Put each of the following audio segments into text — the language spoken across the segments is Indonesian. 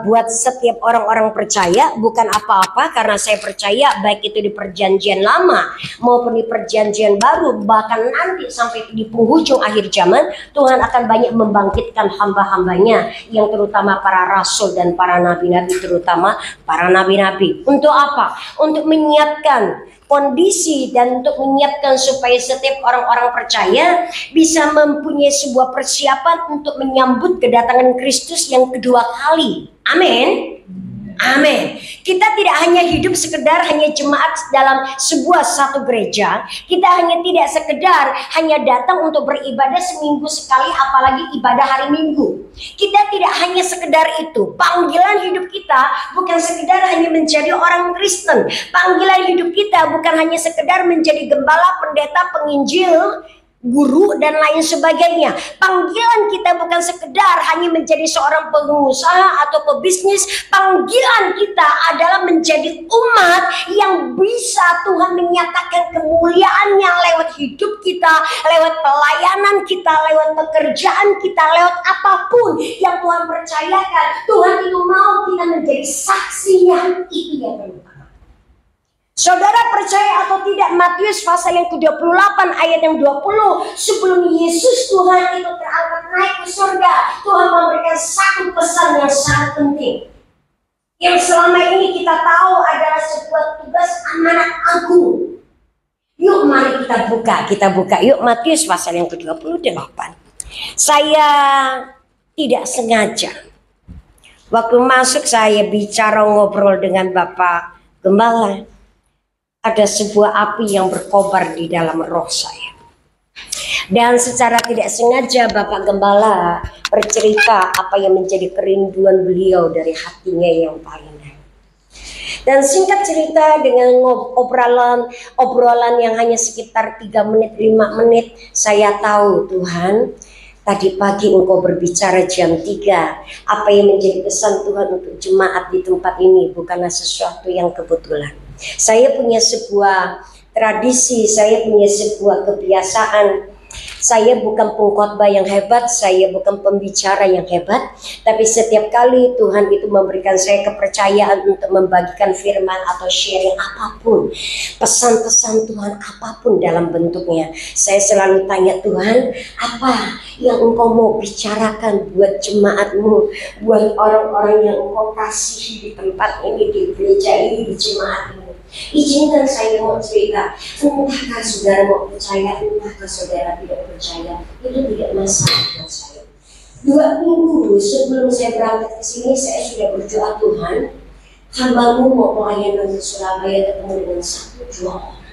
buat setiap orang-orang percaya, bukan apa-apa, karena saya percaya baik itu di perjanjian lama maupun di perjanjian baru, bahkan nanti sampai di penghujung akhir zaman, Tuhan akan banyak membangkitkan hamba-hambanya, yang terutama para rasul dan para nabi-nabi, terutama para nabi-nabi. Untuk apa? Untuk menyiapkan kondisi dan untuk menyiapkan supaya setiap orang-orang percaya bisa mempunyai sebuah persiapan untuk menyambut kedatangan Kristus yang kedua kali. Amin. Amin. Kita tidak hanya hidup sekedar hanya jemaat dalam sebuah satu gereja. Kita hanya tidak sekedar hanya datang untuk beribadah seminggu sekali, apalagi ibadah hari Minggu. Kita tidak hanya sekedar itu. Panggilan hidup kita bukan sekedar hanya menjadi orang Kristen. Panggilan hidup kita bukan hanya sekedar menjadi gembala, pendeta, penginjil, guru dan lain sebagainya. Panggilan kita bukan sekedar hanya menjadi seorang pengusaha atau pebisnis. Panggilan kita adalah menjadi umat yang bisa Tuhan menyatakan kemuliaannya lewat hidup kita, lewat pelayanan kita, lewat pekerjaan kita, lewat apapun yang Tuhan percayakan. Tuhan itu mau kita menjadi saksinya. Itu yang perlu. Saudara percaya atau tidak, Matius pasal yang ke-28 ayat yang 20, sebelum Yesus Tuhan itu terangkat naik ke surga, Tuhan memberikan satu pesan yang sangat penting, yang selama ini kita tahu adalah sebuah tugas amanat agung. Yuk mari kita buka yuk Matius pasal yang ke-28. Saya tidak sengaja waktu masuk, saya bicara ngobrol dengan Bapak Gembala. Ada sebuah api yang berkobar di dalam roh saya. Dan secara tidak sengaja Bapak Gembala bercerita apa yang menjadi kerinduan beliau dari hatinya yang paling dalam. Dan singkat cerita, dengan obrolan yang hanya sekitar 3 menit, 5 menit, saya tahu Tuhan, tadi pagi Engkau berbicara jam 3. Apa yang menjadi pesan Tuhan untuk jemaat di tempat ini bukanlah sesuatu yang kebetulan. Saya punya sebuah tradisi, saya punya sebuah kebiasaan. Saya bukan pengkhotbah yang hebat, saya bukan pembicara yang hebat, tapi setiap kali Tuhan itu memberikan saya kepercayaan untuk membagikan firman atau sharing apapun, pesan-pesan Tuhan apapun dalam bentuknya, saya selalu tanya, Tuhan, apa yang Engkau mau bicarakan buat jemaatmu, buat orang-orang yang Engkau kasih di tempat ini, di gereja ini, di jemaat ini. Izinkan saya mau cerita. Entahkah saudara mau percaya, entahkah saudara tidak percaya, itu tidak masalah buat saya. 2 minggu sebelum saya berangkat ke sini, saya sudah berdoa, Tuhan, hamba-Mu mau pelayanan di Surabaya ketemu dengan 1-2 orang,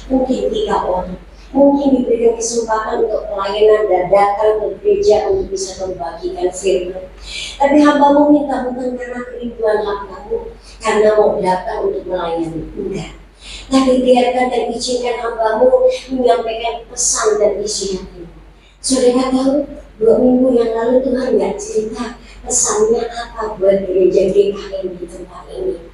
mungkin 3 orang, mungkin diberikan kesempatan untuk pelayanan dan datang ke gereja untuk bisa membagikan firman. Tapi hamba-Mu minta bukan karena kerinduan hamba-Mu, karena mau datang untuk melayani, enggak. Tapi biarkan dan izinkan hamba-Mu menyampaikan pesan dan isi hati. Saudara tahu, 2 minggu yang lalu Tuhan nggak cerita pesannya apa buat gereja GKM di tempat ini.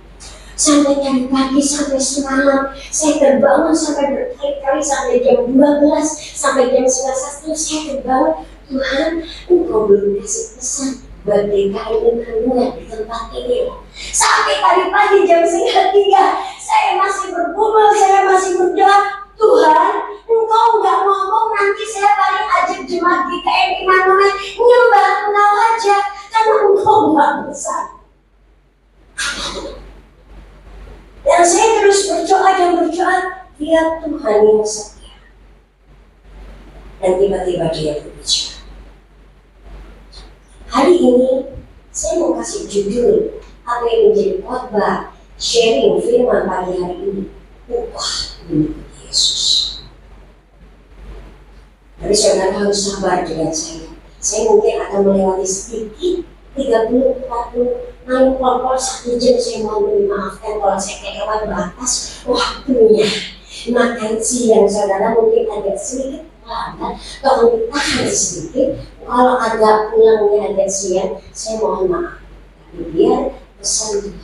Sampai tadi pagi, sampai semalam, saya terbangun sampai berkali-kali, sampai jam 12, sampai jam 11, saya terbangun, Tuhan, Engkau belum kasih pesan buat GKM Immanuel di tempat ini. Sampai tadi pagi jam 2:30, saya masih bergumul, saya masih berdoa, Tuhan, Engkau nggak ngomong nanti saya paling ajak jemaat GKM Immanuel nyembah Engkau aja, karena Engkau nggak besar. Dan saya terus berdoa dan berdoa, dia Tuhan yang setia. Dan tiba-tiba dia berbicara. Hari ini saya mau kasih judul apa yang menjadi khotbah sharing firman pagi hari ini, upah mengikuti Yesus. Tapi saudara harus sabar dengan saya. Saya mungkin akan melewati sedikit 30, 40, naik pol-pol 1 jam. Saya mohon dimaafkan kalau saya kelewat batas waktunya. Makan siang saudara mungkin agak sedikit lambat, tolong ditahan sedikit. Kalau agak pulangnya agak siang, saya mohon maaf. Tapi biar pesan Tuhan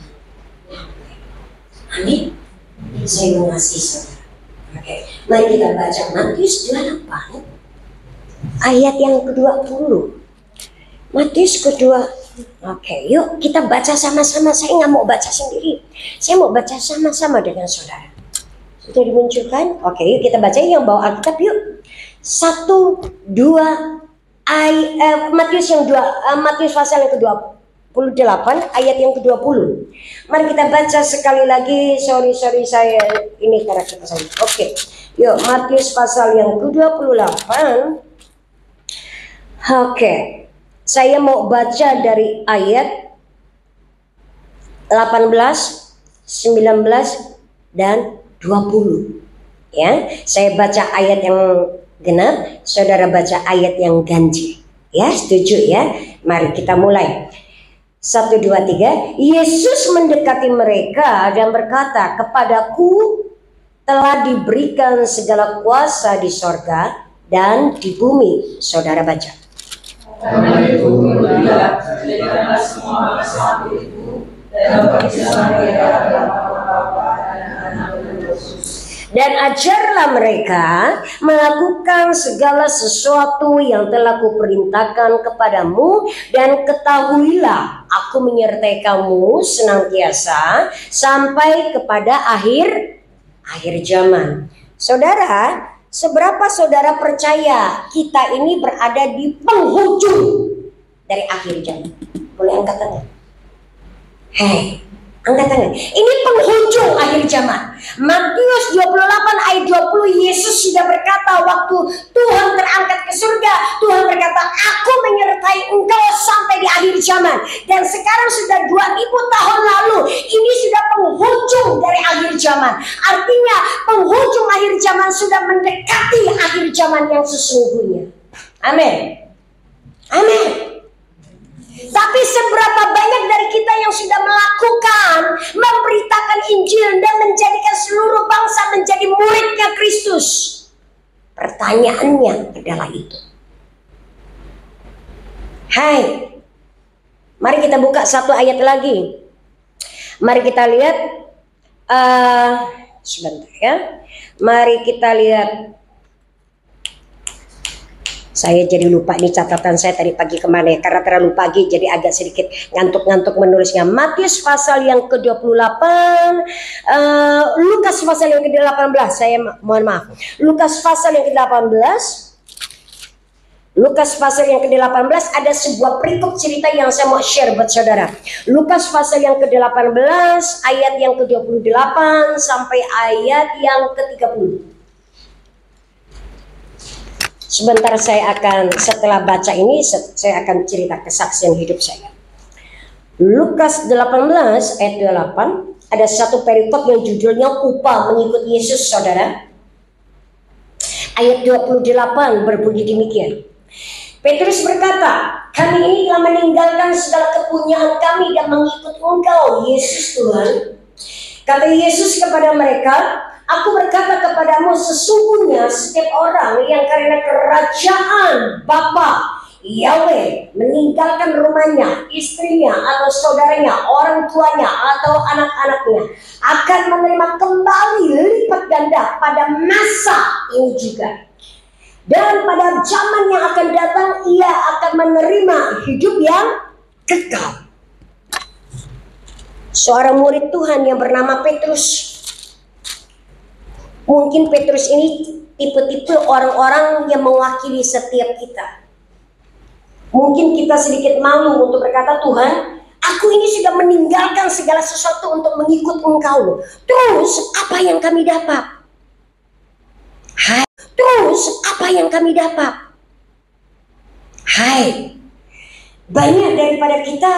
nyampe. Amin. Saya mengasihi saudara. Oke, mari kita baca Matius 28 ayat yang ke-20. Matius Oke, yuk kita baca sama-sama. Saya nggak mau baca sendiri. Saya mau baca sama-sama dengan saudara. Sudah dimunculkan? Oke, yuk kita baca yang bawa Alkitab yuk. 1, 2, Matius Matius pasal yang ke-28 ayat yang ke-20. Mari kita baca sekali lagi. Sorry saya ini karakter saya. Oke. Yuk Matius pasal yang ke-28. Oke. Saya mau baca dari ayat 18, 19 dan 20. Ya, saya baca ayat yang genap, saudara baca ayat yang ganjil. Ya, setuju ya? Mari kita mulai. 1, 2, 3. Yesus mendekati mereka dan berkata, "Kepadaku telah diberikan segala kuasa di sorga dan di bumi." Saudara baca. Karena itu berlihat, jadikanlah semua bangsa itu dan baptislah mereka dalam nama Bapa dan Anak dan Roh Kudus. Dan ajarlah mereka melakukan segala sesuatu yang telah kuperintahkan kepadamu, dan ketahuilah aku menyertai kamu senantiasa sampai kepada akhir zaman. Saudara, seberapa saudara percaya kita ini berada di penghujung dari akhir zaman? Boleh angkat tangan? Hei, angkat tangan. Ini penghujung akhir zaman. Matius 28 ayat 20, Yesus sudah berkata waktu Tuhan terangkat ke surga, Tuhan berkata, "Aku menyertai engkau sampai di akhir zaman." Dan sekarang sudah 2000 tahun lalu, ini sudah penghujung dari akhir zaman. Artinya penghujung akhir zaman sudah mendekati akhir zaman yang sesungguhnya. Amin. Amin. Tapi seberapa banyak dari kita yang sudah melakukan, memberitakan Injil dan menjadikan seluruh bangsa menjadi muridnya Kristus? Pertanyaannya adalah itu. Hai, mari kita buka satu ayat lagi. Mari kita lihat, sebentar ya. Mari kita lihat. Saya jadi lupa nih catatan saya tadi pagi kemana ya, karena terlalu pagi jadi agak sedikit ngantuk-ngantuk menulisnya. Matius pasal yang ke-28, Lukas pasal yang ke-18, saya mohon maaf. Lukas pasal yang ke-18, Lukas pasal yang ke-18 ada sebuah perikop cerita yang saya mau share buat saudara. Lukas pasal yang ke-18 ayat yang ke-28 sampai ayat yang ke-30. Sebentar saya akan, setelah baca ini saya akan cerita kesaksian hidup saya. Lukas 18 ayat 28 ada satu perikop yang judulnya upah mengikut Yesus, saudara. Ayat 28 berbunyi demikian. Petrus berkata, "Kami ini telah meninggalkan segala kepunyaan kami dan mengikut Engkau, Yesus Tuhan." Kata Yesus kepada mereka, "Aku berkata kepadamu, sesungguhnya setiap orang yang karena kerajaan Bapa Yahweh meninggalkan rumahnya, istrinya atau saudaranya, orang tuanya atau anak-anaknya, akan menerima kembali lipat ganda pada masa ini juga. Dan pada zaman yang akan datang ia akan menerima hidup yang kekal." Seorang murid Tuhan yang bernama Petrus. Mungkin Petrus ini tipe-tipe orang-orang yang mewakili setiap kita. Mungkin kita sedikit malu untuk berkata, "Tuhan, aku ini sudah meninggalkan segala sesuatu untuk mengikut Engkau. Terus apa yang kami dapat?" Hai, terus apa yang kami dapat? Hai, banyak daripada kita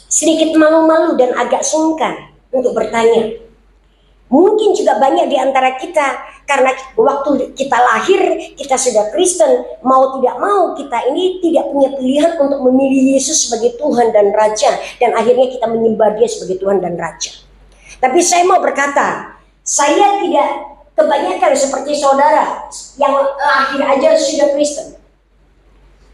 sedikit malu-malu dan agak sungkan untuk bertanya. Mungkin juga banyak di antara kita karena waktu kita lahir kita sudah Kristen, mau tidak mau kita ini tidak punya pilihan untuk memilih Yesus sebagai Tuhan dan Raja, dan akhirnya kita menyembah Dia sebagai Tuhan dan Raja. Tapi saya mau berkata, saya tidak kebanyakan seperti saudara yang lahir aja sudah Kristen.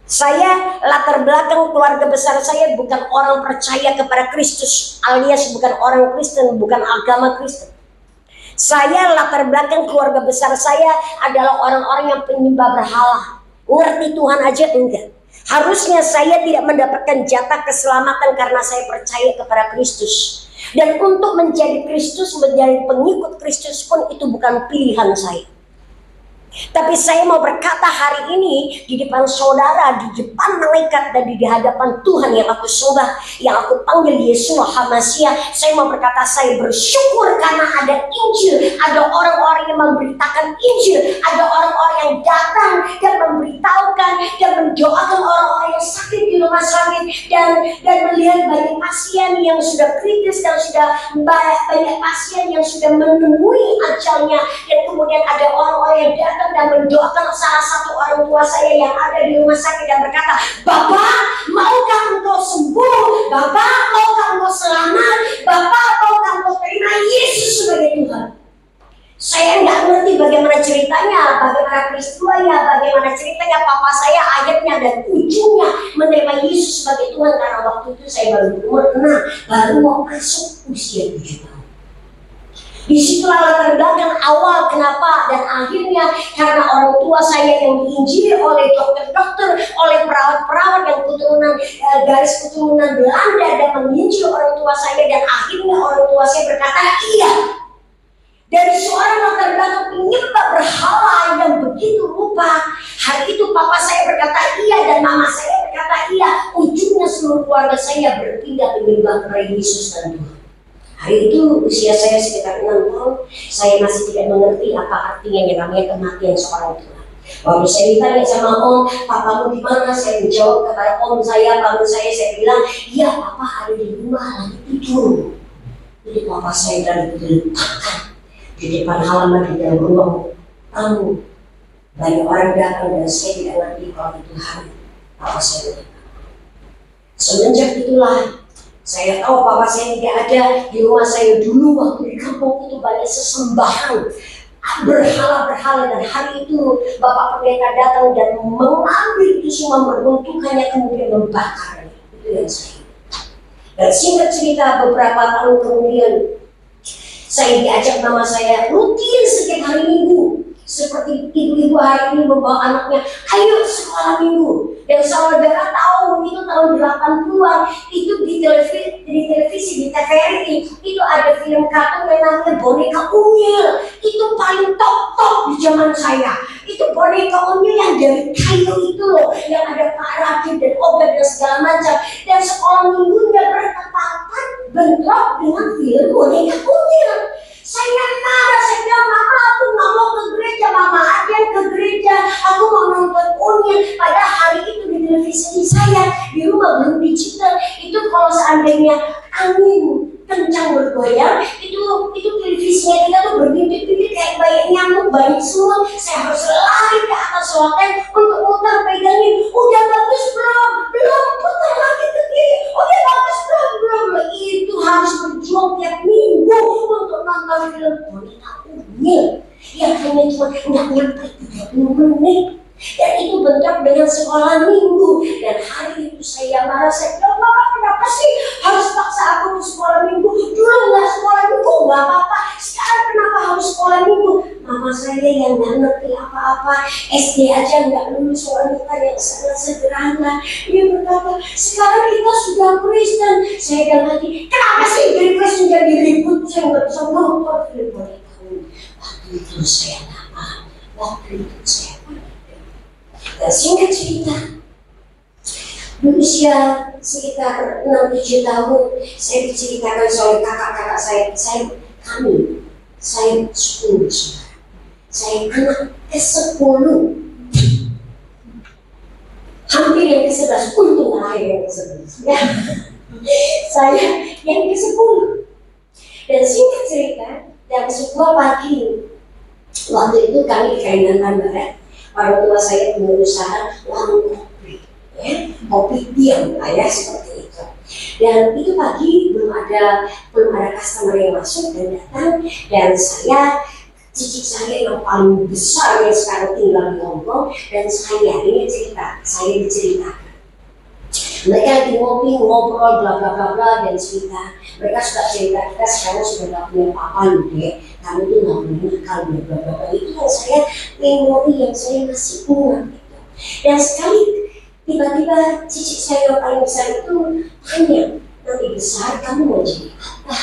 Saya latar belakang keluarga besar saya bukan orang percaya kepada Kristus, alias bukan orang Kristen, bukan agama Kristen. Saya latar belakang keluarga besar saya adalah orang-orang yang penyembah berhala. Ngerti Tuhan aja enggak. Harusnya saya tidak mendapatkan jatah keselamatan karena saya percaya kepada Kristus. Dan untuk menjadi Kristus, menjadi pengikut Kristus pun itu bukan pilihan saya. Tapi saya mau berkata hari ini di depan saudara, di depan malaikat, dan di hadapan Tuhan yang aku sembah, yang aku panggil Yesua HaMasiah. Saya mau berkata saya bersyukur karena ada Injil, ada orang-orang yang memberitakan Injil, ada orang-orang yang datang dan memberitahukan dan mendoakan orang-orang yang sakit di rumah sakit, dan melihat banyak pasien yang sudah kritis dan sudah banyak pasien yang sudah menemui ajalnya, dan kemudian ada orang-orang yang datang dan mendoakan salah satu orang tua saya yang ada di rumah sakit dan berkata, "Bapak, maukah engkau sembuh? Bapak, maukah engkau selamat? Bapak, maukah engkau terima Yesus sebagai Tuhan?" Saya nggak ngerti bagaimana ceritanya, bagaimana peristiwanya, bagaimana ceritanya papa saya akhirnya dan ujungnya menerima Yesus sebagai Tuhan, karena waktu itu saya baru umur 6, baru mau masuk usia 7 tahun. Disitulah latar belakang awal kenapa dan akhirnya karena orang tua saya yang diinjili oleh dokter-dokter, oleh perawat-perawat yang keturunan garis keturunan Belanda dan menginjil orang tua saya, dan akhirnya orang tua saya berkata iya. Dari seorang latar belakang penyembah berhala yang begitu rupa, hari itu papa saya berkata iya dan mama saya berkata iya. Ujungnya seluruh keluarga saya berpindah penyembah kepada Yesus dan Tuhan. Hari itu usia saya sekitar 6 tahun, saya masih tidak mengerti apa artinya yang namanya kematian seorang tua. Waktu saya ditanya sama om, papamu di mana? Saya menjawab kepada om saya, bangun saya bilang, iya papa ada di rumah lagi tidur. Jadi papa saya dari diletakkan di depan halaman di dalam ruang tamu. Banyak orang datang dan saya tidak ngerti kalau itu hari papa saya meninggal. Semenjak itulah saya tahu papa saya tidak ada di rumah saya dulu. Waktu di kampung itu banyak sesembahan, berhala-berhala, dan hari itu bapak pendeta datang dan mengambil itu semua, meruntuhkannya kemudian membakarnya. Itu yang saya. Dan singkat cerita, beberapa tahun kemudian saya diajak mama saya rutin setiap hari Minggu, seperti ibu-ibu hari ini membawa anaknya, ayo sekolah Minggu. Dan saudara tahu itu tahun 80-an itu di televisi di TVRI itu ada film kartun yang namanya Boneka Unyil. Itu paling top di zaman saya. Itu boneka unyil yang dari kayu itu loh, yang ada parafin dan obat dan segala macam. Dan sekolah minggunya bertepatan bentrok dengan film Boneka Unyil. Saya marah, saya bilang, mama aku nggak mau ke gereja, mama aja ke gereja, aku mau nonton Unyil. Padahal hari itu di televisi saya, di rumah belum digital, itu kalau seandainya angin kencang bergoyang, itu televisinya kita tuh berbibit-bibit kayak banyak nyamuk, banyak semua. Saya harus lari ke atas loteng untuk muter pegangin, udah bagus belum, putar lagi ke kiri, udah bagus belum. Itu harus berjuang tiap minggu untuk nonton film Boneka Unyil yang hanya cuma nggak nyampe 30 menit. Dan itu bentrok dengan sekolah minggu. Dan hari itu saya marah, saya bilang, mama kenapa sih harus paksa aku ke sekolah minggu? Dulu nggak sekolah minggu, nggak apa-apa. Sekarang kenapa harus sekolah minggu? Mama saya yang nggak ngerti apa-apa, SD aja nggak lulus wanita yang sangat sederhana. Dia berkata, sekarang kita sudah Kristen. Saya bilang lagi, kenapa sih dari Kristen jadi ribut? Saya nggak bisa nonton film Boneka Unyil. Waktu itu saya nggak paham. Waktu itu saya paham. Dan singkat cerita, di usia sekitar 6-7 tahun, saya diceritakan oleh kakak-kakak saya 10 saudara. Saya anak ke-10, hampir yang ke-11, untung akhir yang ke-11. Ya. Saya yang ke-10. Dan singkat cerita, dalam sebuah pagi, waktu itu kami di Kalimantan Barat, orang tua saya punya usaha warung kopi, ya, kopi tiam, ya, seperti itu. Dan itu pagi belum ada customer yang masuk dan datang, dan cicit saya yang paling besar yang sekarang tinggal di Hong Kong, dan saya diceritakan. Mereka lagi ngobrol, bla bla bla bla, dan cerita. Mereka suka cerita, kita sekarang sudah gak punya apa-apa loh, deh. Kamu tuh gak boleh nakal, bla bla bla. Itu yang saya memori yang saya masih ingat gitu. Dan sekali Tiba-tiba cici saya yang paling besar itu tanya, nanti besar kamu mau jadi apa?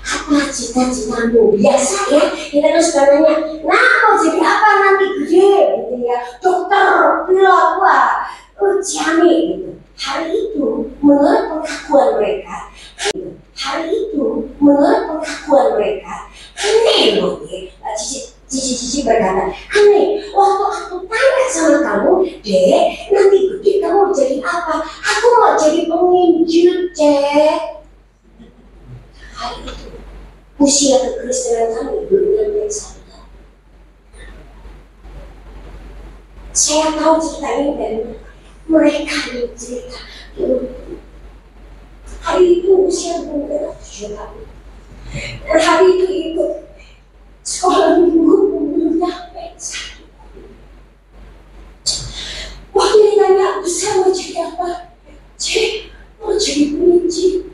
Apa cita-citamu? Biasa ya, kita kan suka nanya, nah mau jadi apa nanti gede? Gitu ya, dokter, pilot, wah, Ciami gitu. Hari itu menurut pengakuan mereka, aneh loh ya. Cici berkata, aneh, waktu aku tanya sama kamu, Dek, nanti gede kamu jadi apa? Aku mau jadi penginjil, Dek. Hari itu usia kekristenan kami belum yang satu. Saya tahu cerita ini dari mereka yang cerita. Hari itu usia belum 7 tahun. Dan hari itu ikut sekolah minggu belum nyampe 1. Waktu ditanya, besar mau jadi apa? Cik, mau jadi penginjil.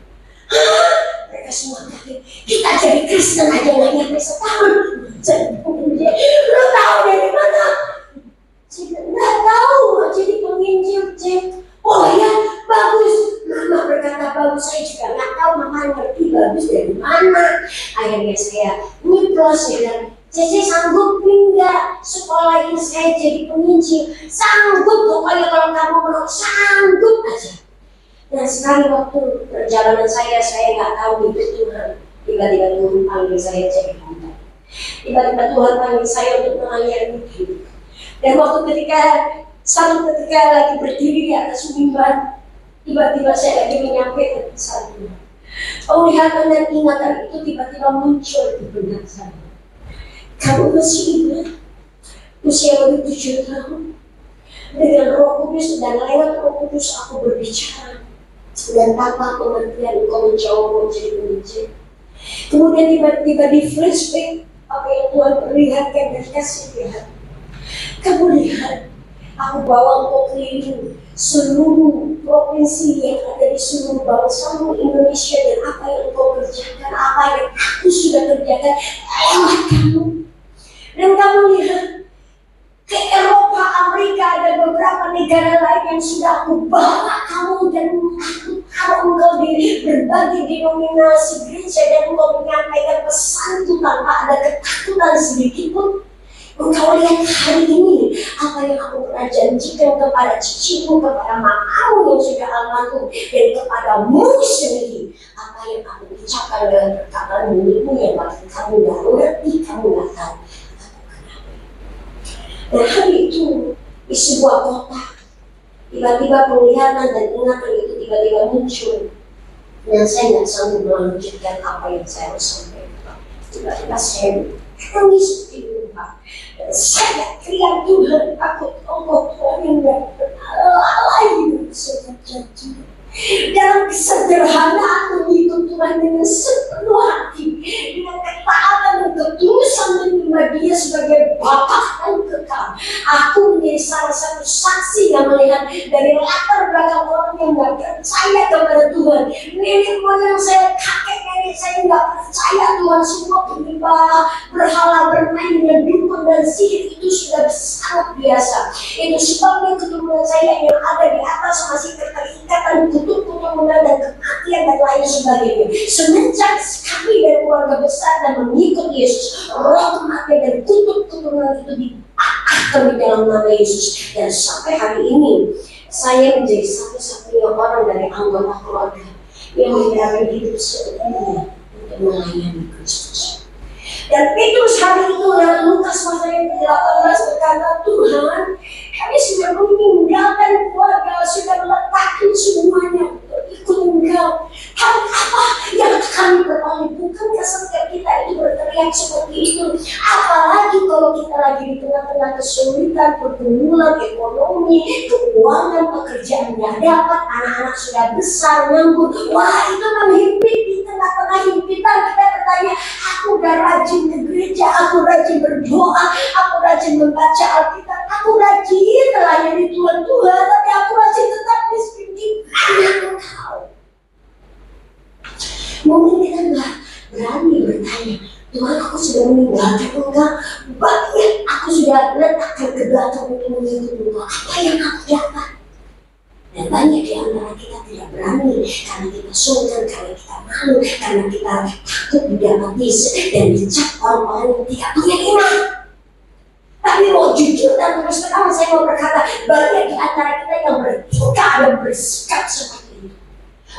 Mereka semua kaget. Kita jadi Kristen aja nggak nyampe setahun. Jadi penginjil. Lu tahu dari mana? Cik, nggak tahu mau jadi penginjil, Cik. Oh ya, bagus. Mama berkata bagus, saya juga nggak tahu mama ngerti bagus dari mana. Akhirnya saya nyiplos, saya bilang, Cece sanggup nggak sekolahin saya jadi penginjil? Sanggup, pokoknya kalau kamu mau, sanggup aja. Dan sekali waktu perjalanan saya nggak tahu itu Tuhan. Tiba-tiba Tuhan panggil saya jadi hamba. Tiba-tiba Tuhan panggil saya untuk melayani hidup. Dan waktu satu ketika lagi berdiri di atas mimbar, tiba-tiba saya lagi menyampaikan pesan Tuhan. Penglihatan dan ingatan itu tiba-tiba muncul di benak saya. Kamu masih ingat usia baru 7 tahun? Dengan Roh Kudus dan lewat Roh Kudus aku berbicara. Dan tanpa pengertian engkau menjawab menjadi penginjil. Kemudian tiba-tiba di flashback apa yang Tuhan perlihatkan dan kasih lihat. Kamu lihat, aku bawa engkau keliling seluruh provinsi yang ada di seluruh bangsamu Indonesia, dan apa yang engkau kerjakan, apa yang aku sudah kerjakan lewat kamu. Dan kamu lihat ke Eropa, Amerika, dan beberapa negara lain yang sudah aku bawa kamu, dan aku taruh engkau di berbagai denominasi gereja, dan engkau menyampaikan pesan itu tanpa ada ketakutan sedikit pun. Engkau lihat hari ini apa yang aku pernah janjikan kepada cicimu, kepada mamamu yang sudah almarhum, dan kepadamu sendiri. Apa yang aku ucapkan dalam perkataan mulutmu yang bahkan kamu gak ngerti, kamu gak tahu. Dan hari itu di sebuah kota, tiba-tiba penglihatan dan ingatan itu tiba-tiba muncul, dan saya nggak sanggup melanjutkan apa yang saya harus sampaikan. Tiba-tiba saya nangis di rumah, dan saya teriak, Tuhan, aku tahu Tuhan yang nggak pernah lalai dengan janji. Dalam kesederhanaan mengikut Tuhan dengan sepenuh hati, dengan ketaatan dan ketulusan menerima Dia sebagai Bapa dan kekal. Aku menjadi salah satu saksi yang melihat dari latar belakang orang yang nggak percaya kepada Tuhan. Nenek moyang saya, kakek nenek saya nggak percaya Tuhan, semua penyembah berhala, bermain dengan dukun dan sihir itu sudah sangat biasa. Itu sebabnya keturunan saya yang ada di atas masih terikat dan kutuk-kutuk dan kematian dan lain sebagainya. Semenjak kami dari keluarga besar dan mengikut Yesus, roh kematian dan kutuk keturunan itu dipatahkan di dalam nama Yesus. Dan sampai hari ini saya menjadi satu-satunya orang dari anggota keluarga yang menjalani hidup sepenuhnya untuk melayani Kristus. Dan Petrus hari itu dalam Lukas pasal yang ke-18 berkata, Tuhan, kami sudah meninggalkan keluarga, sudah meletakkan semuanya untuk ikut Engkau. Hal apa yang kami beroleh? Bukankah setiap kita itu berteriak seperti itu? Apalagi kalau kita lagi di tengah-tengah kesulitan, pergumulan ekonomi, keuangan, pekerjaan nggak dapat, anak-anak sudah besar, nganggur. Wah, itu menghimpit di tengah-tengah himpitan. Kita bertanya, aku udah rajin ke gereja, aku rajin berdoa, aku rajin membaca Alkitab, aku rajin melayani Tuhan, tapi aku masih tetap miskin. Di mana Engkau? Mungkin kita nggak berani bertanya, Tuhan, aku sudah meninggalkan Engkau, bahkan aku sudah letakkan ke belakang untuk mengikut Engkau. Apa yang aku dapat? Dan banyak di antara kita tidak berani karena kita sungkan, karena kita malu, karena kita takut didapati dan dicap orang-orang yang tidak punya iman. Tapi mau jujur dan terus terang, saya mau berkata, banyak di antara kita yang bertingkah dan bersikap seperti itu.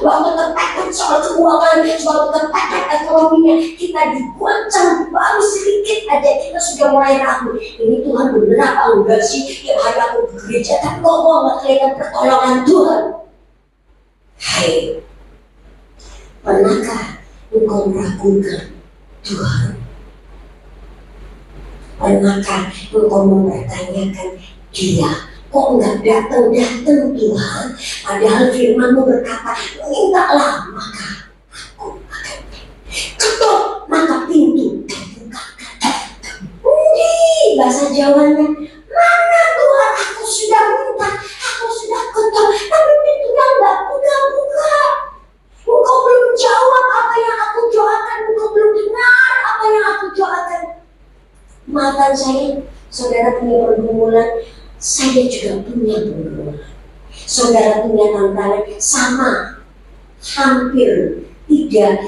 Waktu tertekan soal keuangan, waktu tertekan ekonominya, kita digoncang baru sedikit aja kita sudah mulai ragu. Ini Tuhan bener apa enggak sih yang hari aku ke gereja, tapi kok nggak kelihatan pertolongan Tuhan? Hai, pernahkah engkau meragukan Tuhan? Pernahkah engkau mempertanyakan Dia? Kok nggak datang-datang Tuhan? Padahal firman-Mu berkata, mintalah maka aku akan ketuk maka pintu terbukakan. Bahasa Jawanya, mana Tuhan aku sudah minta, aku sudah ketuk, tapi pintunya nggak buka-buka. Engkau belum jawab apa yang aku doakan, engkau belum dengar apa yang aku doakan. Maafkan saya, saudara punya pergumulan, saya juga punya pergumulan. Saudara punya tantangan sama, hampir tidak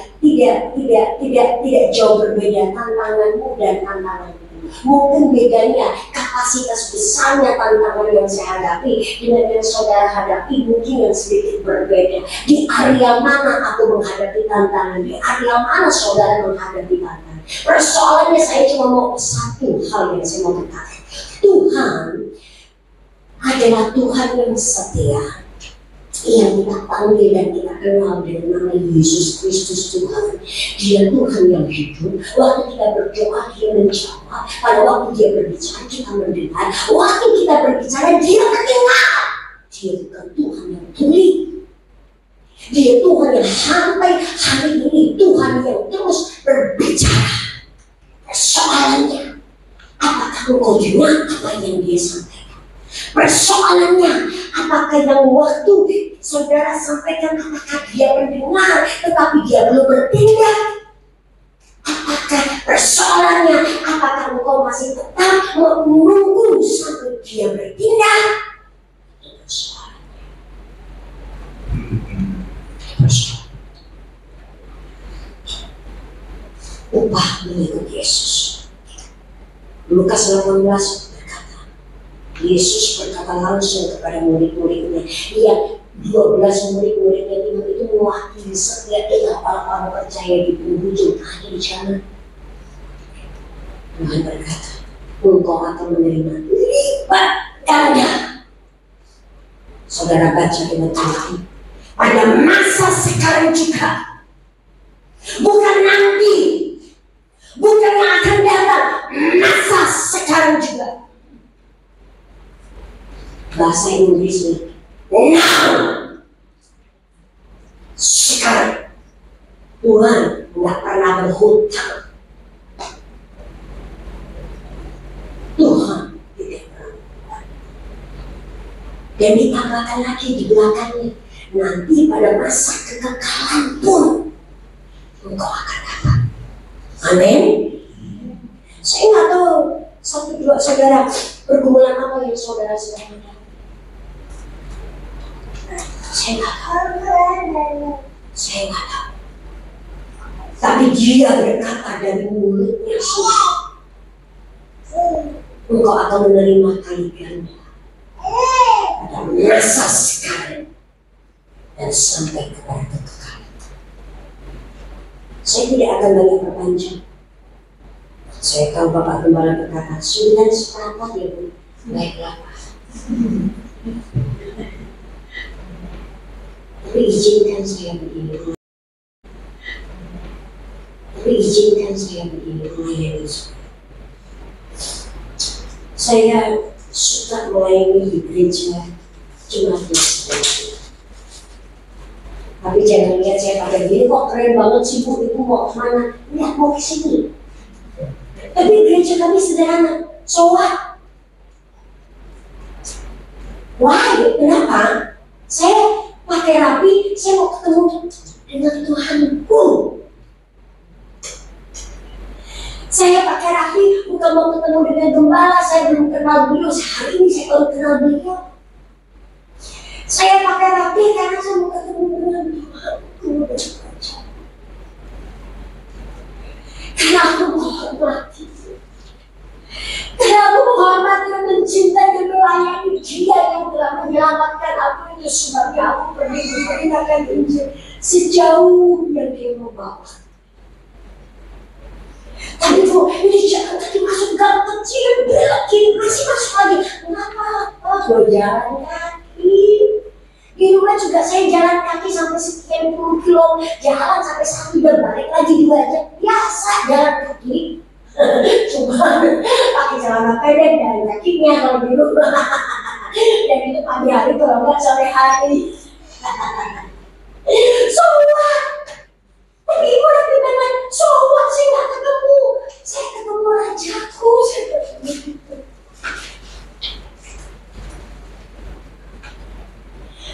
jauh berbeda tantanganmu dan tantanganmu. Mungkin bedanya kapasitas besarnya tantangan yang saya hadapi dengan yang saudara hadapi mungkin yang sedikit berbeda. Di area mana aku menghadapi tantangan, di area mana saudara menghadapi tantangan. Persoalannya saya cuma mau satu hal yang saya mau katakan. Tuhan adalah Tuhan yang setia, yang kita panggil dan kita kenal dengan nama Yesus Kristus Tuhan. Dia Tuhan yang hidup. Waktu kita berdoa Dia menjawab. Pada waktu Dia berbicara kita mendengar. Waktu kita berbicara Dia mendengar. Dia bukan Tuhan yang tuli. Dia Tuhan yang sampai hari ini Tuhan yang terus berbicara. Persoalannya, apakah engkau dengar apa yang Dia sampaikan? Persoalannya, apakah yang waktu saudara sampaikan apakah Dia mendengar tetapi Dia belum bertindak? Apakah persoalannya, apakah engkau masih tetap menunggu sampai Dia bertindak? Persoalannya. Upah mengikut Yesus. Lukas 18 berkata, Yesus berkata langsung kepada murid-muridnya, yang 12 murid-muridnya itu mewakili setiap orang-orang percaya di penghujung akhir zaman. Tuhan berkata, engkau akan menerima lipat ganda. Saudara baca dengan teliti. Pada masa sekarang juga, bukan nanti, bukan yang akan datang, masa sekarang juga. Bahasa Inggrisnya now, sekarang. Tuhan nggak pernah berhutang. Tuhan tidak pernah berhutang. Dan ditambahkan lagi di belakangnya, nanti pada masa kekekalan pun engkau akan dapat. Amin. Saya nggak tahu satu dua saudara pergumulan apa yang saudara sedang hadapi. Saya nggak tahu. Saya nggak tahu. Tapi Dia berkata dari mulutnya sendiri, engkau akan menerima kali ganda pada masa sekarang dan sampai kepada kekekalan. Saya tidak akan banyak berpanjang. Saya tahu Bapak Gembala berkata 9 ya Bu. Baiklah Pak. Tapi izinkan saya begini. Melayani. Saya suka melayani di gereja Jumat Minggu. Tapi jangan lihat saya pakai gini, kok keren banget sih Bu, Ibu mau kemana? Lihat mau ke sini. Tapi gereja kami sederhana, so what? Why? Kenapa? Saya pakai rapi, saya mau ketemu dengan Tuhanku. Saya pakai rapi, bukan mau ketemu dengan gembala, saya belum kenal beliau. Hari ini saya baru kenal beliau. Saya Saya pakai rapi karena saya mau ketemu dengan Tuhan. Karena aku menghormati, karena aku menghormati dan mencintai dan melayani Dia yang telah menyelamatkan aku. Itu sebabnya aku pergi memberitakan Injil sejauh yang Dia mau bawa. Tapi Bu, ini jangan tadi masuk gang kecil, belok kiri, masih masuk lagi. Kenapa? Mau jalan kaki. Di rumah juga saya jalan kaki sampai sekian puluh kilo, jalan sampai 1 jam, balik lagi 2 jam. Biasa jalan kaki. Cuma pakai celana pendek dan kakinya kalau di rumah. Dan itu pagi hari kalau nggak sore hari. So what? Tapi ibu lebih banyak, so what? Saya nggak ketemu. Saya ketemu rajaku. Saya ketemu itu.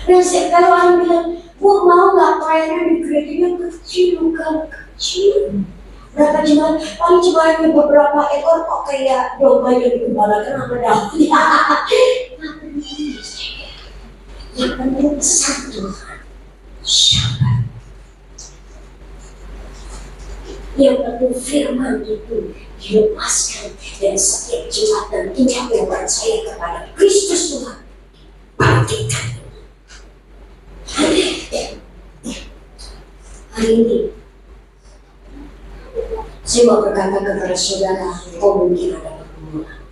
Dan kalau orang bilang, Bu mau nggak pelayanan di gerejanya kecil, bukan kecil. Berapa jemaat? Paling cuma hanya beberapa ekor kok kayak domba yang digembalakan sama daun. Yang penting satu, syabat. Yang penting firman itu dilepaskan dan setiap jemaat dan tiap yang percaya kepada Kristus Tuhan bangkitkan. Hari ini saya mau berkata kepada saudara, kau mungkin ada pergumulan.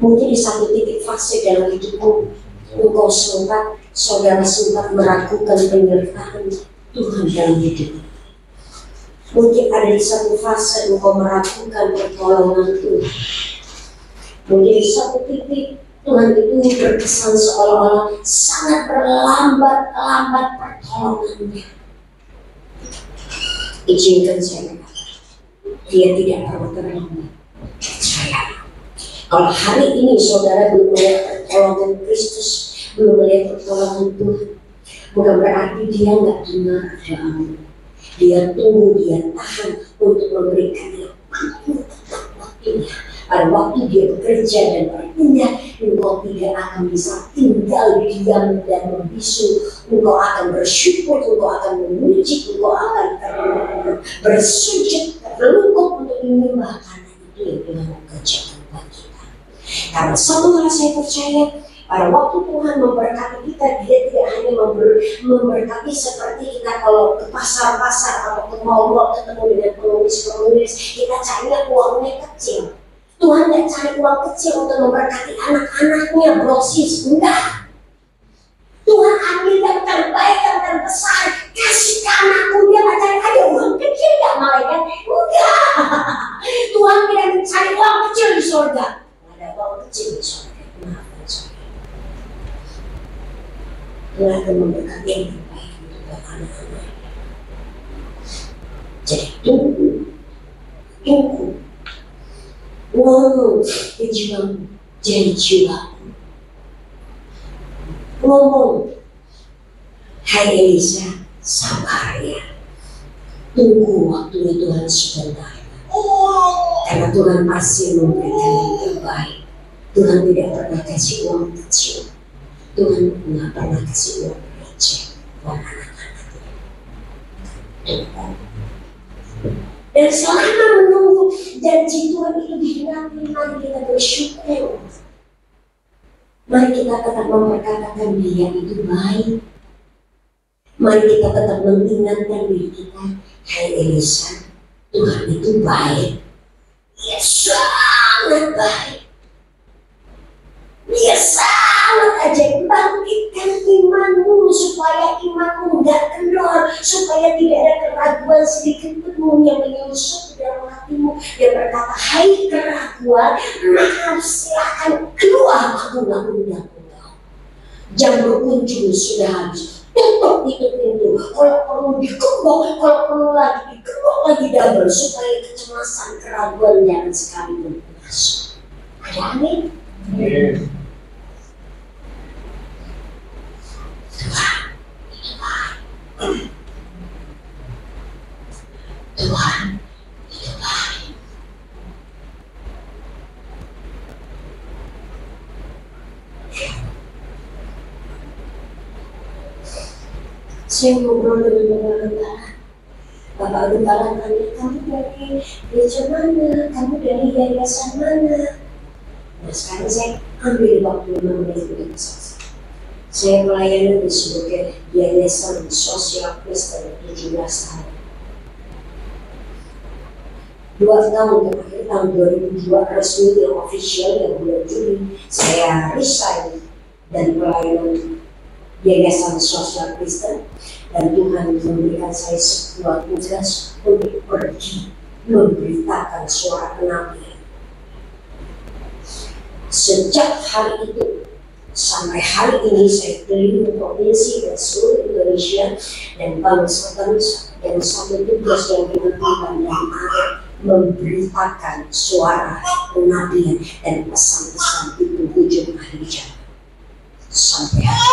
Mungkin di satu titik fase dalam hidupmu, engkau sempat, saudara sempat meragukan penyertaan Tuhan dalam hidupmu. Mungkin ada di satu fase engkau meragukan pertolongan Tuhan. Mungkin di satu titik Tuhan itu berkesan seolah-olah sangat berlambat pertolongannya. Izinkan saya berkata, Dia tidak pernah terlambat. Percaya. Kalau hari ini saudara belum melihat pertolongan Kristus, belum melihat pertolongan Tuhan, bukan berarti Dia nggak dengar doamu. Dia tunggu, Dia tahan untuk memberikan waktunya. Pada waktu Dia bekerja dan berpindah, engkau tidak akan bisa tinggal diam dan membisu. Engkau akan bersyukur, engkau akan memuji, engkau akan bersujud, terlungkup untuk menyembah, karena itu yang Tuhan kerjakan buat kita. Karena satu hal saya percaya, pada waktu Tuhan memberkati kita, Dia tidak hanya memberkati seperti kita kalau ke pasar-pasar atau ke mall ketemu dengan pengemis-pengemis, kita carinya uangnya kecil. Tuhan tidak cari uang kecil untuk memberkati anak-anaknya, brosis, enggak. Tuhan ambil yang terbaik, yang terbesar, kasih ke anakku. Dia nggak cari ada uang kecil nggak malaikat, enggak. Tuhan tidak mencari uang kecil di surga. Nggak ada uang kecil di surga. Maafkan saya. Tuhan akan memberkati yang terbaik untuk anak-anak. Jadi tunggu. Ngomong ke jiwamu, jadi jiwamu. Ngomong, hai Elisa, sabar ya. Tunggu waktunya Tuhan sebentar. Karena Tuhan pasti memberikan yang terbaik. Tuhan tidak pernah kasih uang kecil. Tuhan tidak pernah kasih uang receh buat anak-anaknya. Tunggu. Dan selama menunggu janji Tuhan itu digenapi, mari kita bersyukur. Mari kita tetap memperkatakan Dia itu baik. Mari kita tetap mengingatkan diri kita, hai Elisa, Tuhan itu baik. Dia sangat baik. Dia sangat ajaib. Bangkitkan imanmu supaya imanmu nggak kendor, supaya tidak ada keraguan sedikit pun yang menyusup di dalam hatimu. Dia berkata, hai keraguan, maka silakan keluar, aku nggak undang engkau. Jam berkunjung sudah habis. Tutup itu pintu. Kalau perlu dikembok, kalau perlu lagi dikembok lagi double supaya kecemasan, keraguan jangan sekali masuk. Ada amin? Tuhan itu baik. Saya ngobrol dengan Bapak Gembala. Bapak Gembala tanya, kamu dari gereja mana? Kamu dari yayasan mana? Nah sekarang saya ambil waktu 5 menit untuk bersaksi. Saya melayani di sebagai yayasan sosial Kristen 17 tahun. 2 tahun terakhir, tahun 2002 resmi yang official yang bulan Juli saya resign dari pelayanan yayasan sosial Kristen, dan Tuhan memberikan saya sebuah tugas untuk pergi memberitakan suara kenabian. Sejak hari itu sampai hari ini saya keliling provinsi dan seluruh Indonesia dan bangsa-bangsa, dan satu tugas yang ditentukan dan ada memberitakan suara kenabian dan pesan-pesan di penghujung akhir zaman sampai hari ini.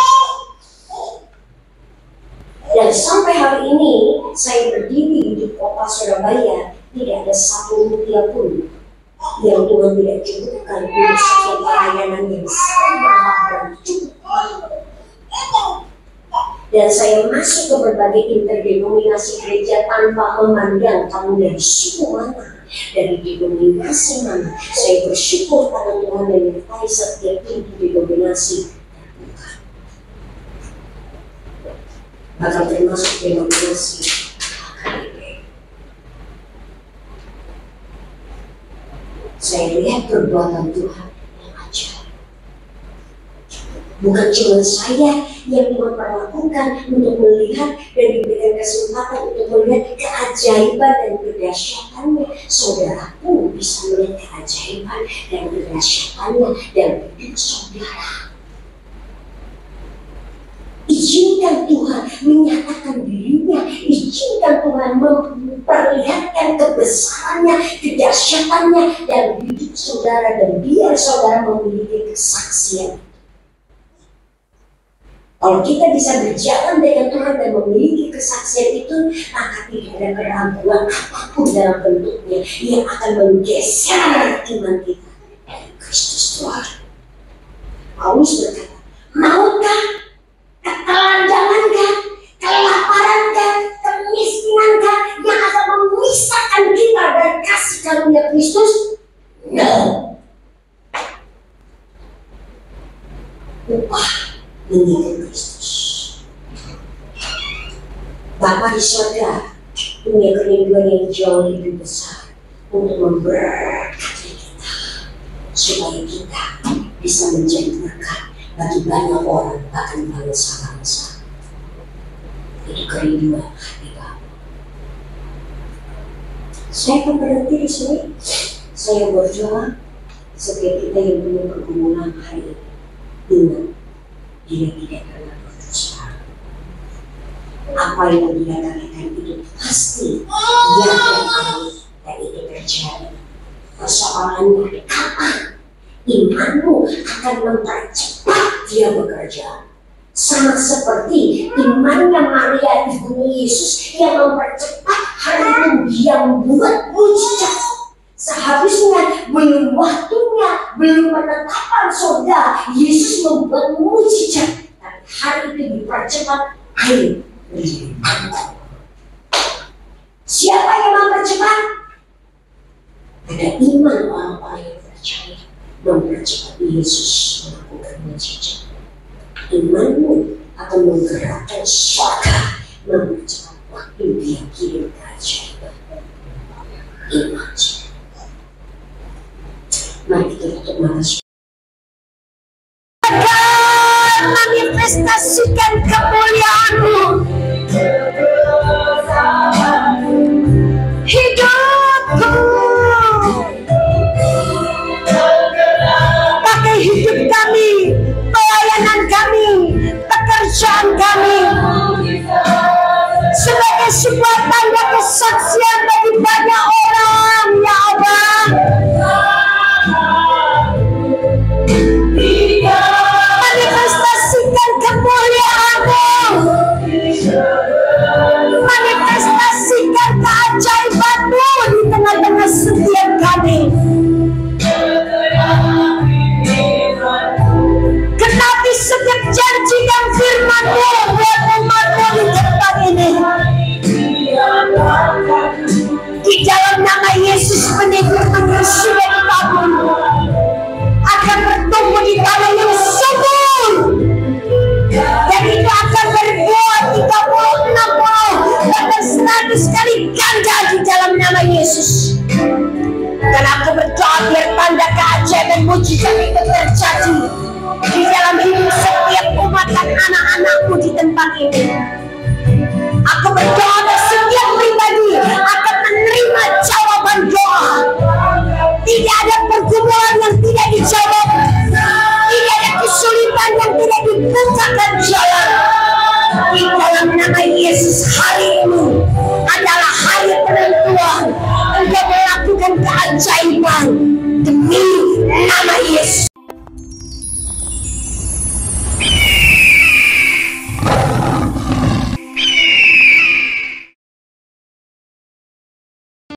Dan sampai hari ini saya berdiri di kota Surabaya, tidak ada satu rupiah pun yang Tuhan tidak cukupkan untuk setiap pelayanan yang sangat mahal dan cukup mahal. Dan saya masuk ke berbagai interdenominasi gereja tanpa memandang kamu dari suku mana, dari denominasi mana. Saya bersyukur pada Tuhan menyertai setiap pintu denominasi. Bahkan termasuk denominasi HKBP. Saya lihat perbuatan Tuhan yang ajaib. Bukan cuma saya yang Tuhan perlakukan untuk melihat dan diberikan kesempatan untuk melihat keajaiban dan kedahsyatannya. Saudara pun bisa melihat keajaiban dan kedahsyatannya dalam hidup saudara. Izinkan Tuhan menyatakan dirinya, izinkan Tuhan memperlihatkan kebesarannya, kedahsyatannya dalam hidup saudara, dan biar saudara memiliki kesaksian. Kalau kita bisa berjalan dengan Tuhan dan memiliki kesaksian itu, maka tidak ada keraguan apapun dalam bentuknya yang akan menggeser iman kita dari Kristus Tuhan. Paulus berkata, maukah ketelanjangankah, kelaparankah, kemiskinankah yang akan memisahkan kita dari kasih karunia Kristus? No. Upah mengikuti Kristus. Bapa di surga punya kerinduan yang jauh lebih besar untuk memberkati kita, supaya kita bisa menjadi berkat bagi banyak orang, bahkan bangsa-bangsa. Itu kerinduan hati Bapak. Saya akan berhenti di sini. Saya berdoa setiap kita yang punya pergumulan hari ini, ingat, dia tidak pernah berdosa. Apa yang dia katakan itu pasti dia akan alami, dan itu terjadi. Persoalannya kapan imanmu akan mempercepat dia bekerja, sama seperti imannya Maria ibunya Yesus yang mempercepat hari itu dia membuat mujizat. Seharusnya belum waktunya, belum penetapan surga, Yesus membuat mujizat, tapi hari itu dipercepat air menjadi mangkuk. Siapa yang mempercepat? Ada iman orang-orang yang percaya mempercepat Yesus melakukan mujizat. Imanmu akan menggerakkan surga, mempercepat waktu dia kirim keajaiban. Iman. Mari kita tutup mata. Manifestasikan kemuliaan-Mu hidupku. Pakai hidup kami, pelayanan kami, pekerjaan kami sebagai sebuah tanda kesaksian bagi banyak orang, ya Allah. Manifestasikan kemuliaan-Mu, manifestasikan keajaiban-Mu di tengah-tengah setiap kami. Genapi setiap janji dan firman-Mu buat umat-Mu di tempat Di dalam nama Yesus, benih-benih sudah ditabur akan bertumbuh di tanah yang subur, dan itu akan berbuah 30, 60, bahkan 100 kali ganda di dalam nama Yesus. Dan aku berdoa biar tanda keajaiban mujizat itu terjadi di dalam hidup setiap umat dan anak-anakku di tempat ini. Aku berdoa